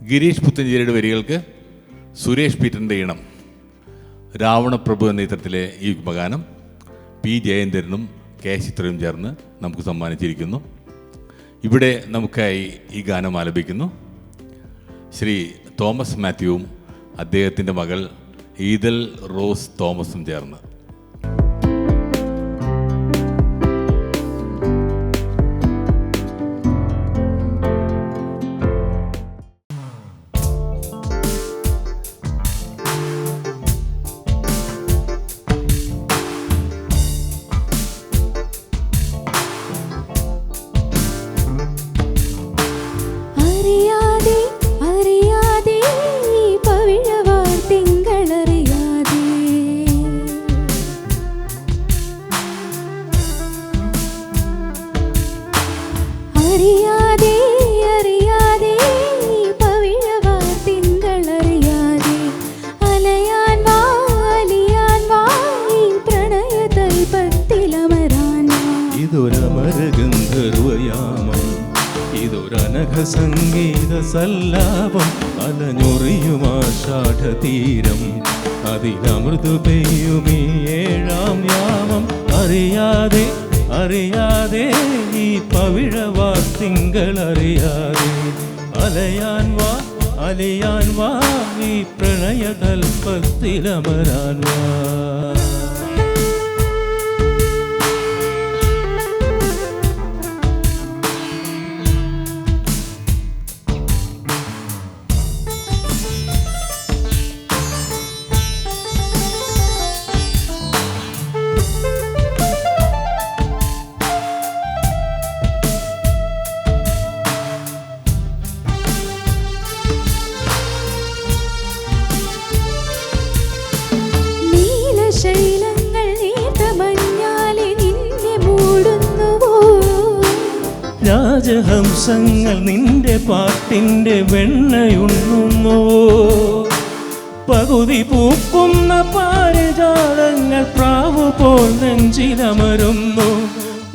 ഗിരീഷ് പുത്തഞ്ചേരിയുടെ വരികൾക്ക് സുരേഷ് പീറ്ററിൻ്റെ ഈണം, രാവണപ്രഭു എന്ന ചിത്രത്തിലെ ഈ യുഗ്മഗാനം പി ജയേന്ദ്രനും കെ ചിത്രയും ചേർന്ന് നമുക്ക് സമ്മാനിച്ചിരിക്കുന്നു. ഇവിടെ നമുക്കായി ഈ ഗാനം ആലപിക്കുന്നു ശ്രീ തോമസ് മാത്യുവും അദ്ദേഹത്തിൻ്റെ മകൾ ഈദൽ റോസ് തോമസും ചേർന്ന്. സംഗീത സല്ലാപം അലഞ്ഞൊറിയുമാഷാഢതീരം അതിലമൃദു പെയ്യുമീ ഏഴാം യാമം. അറിയാതെ അറിയാതെ ഈ പവിഴവാർത്തിങ്കൾ അറിയാതെ അലയാൻ വാ അലിയാൻ വാ ഈ പ്രണയതൽപ്പത്തിലമരാൻ വാ. രാജഹംസങ്ങൾ നിന്റെ പാട്ടിൻ്റെ വെണ്ണയുണ്ണുന്നുവോ? പകുതി പൂക്കുന്ന പാരിജാതങ്ങൾ പ്രാവു പോൽ നെഞ്ചിലമരുന്നു.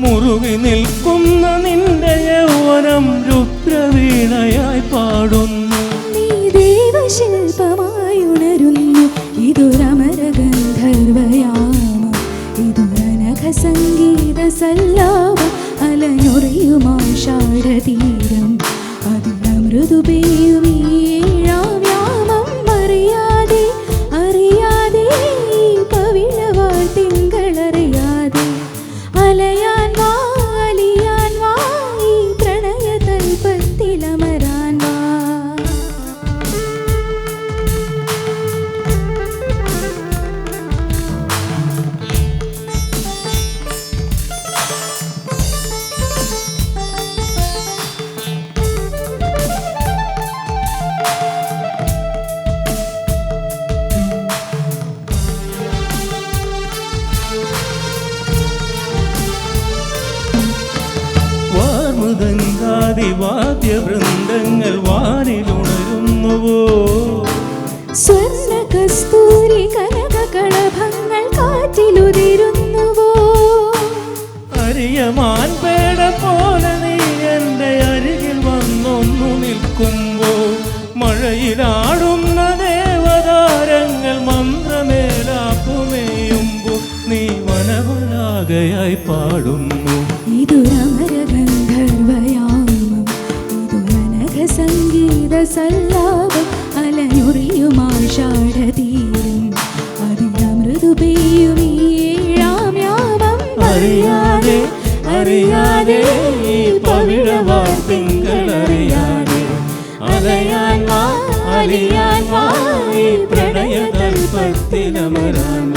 മുറുകി നിൽക്കുന്ന നിന്റെ യൗവനം രുദ്രവീണയായി പാടുന്നു. നീ ദേവശില്പമായി ഉണരുന്നു. ഇതൊരമര ഗന്ധർവയാമം, ഇതൊരനഘ സംഗീത സല്ലാപം അലഞ്ഞൊറിയുമാഷാഢതീരം അതിലമൃദു പെയ്യുമീ ഏഴാം യാമം. അറിയാതെ അറിയാതെ ഈ പവിഴവാർത്തിങ്കൾ അറിയാതെ അലയാൻ വാ അലിയാൻ വാ ഈ പ്രണയതൽപ്പത്തിലമരാൻ വാ. വാദ്യവൃന്ദങ്ങൾ വാനിലുണരുന്നുവോ? സ്വർണ്ണ കസ്തൂരി കനക കളഭങ്ങൾ കാറ്റിലുതിരുന്നുവോ? അരിയമാൻ പേട പോലെ നീ എൻ്റെ അരികിൽ വന്നൊന്നു നിൽക്കുമ്പോ മഴയിലാടുന്ന ദേവതാരങ്ങൾ മന്ത്രമേലാപ്പുമേയുമ്പോ നീ വനവനാകയായി പാടുന്നു. ഇതൊരമര ഗന്ധർവയാമം, ഇതൊരനഘ സംഗീത സല്ലാപം അലഞ്ഞൊറിയുമാഷാഢതീരം അതിലമൃദു പെയ്യുമീ ഏഴാം യാമം. അറിയാതെ അറിയാതെ ഈ പവിഴവാർത്തിങ്കൾ അറിയാതെ അലയാൻ വാ അലിയാൻ വാ ഈ പ്രണയതൽപ്പത്തിലമരാൻ.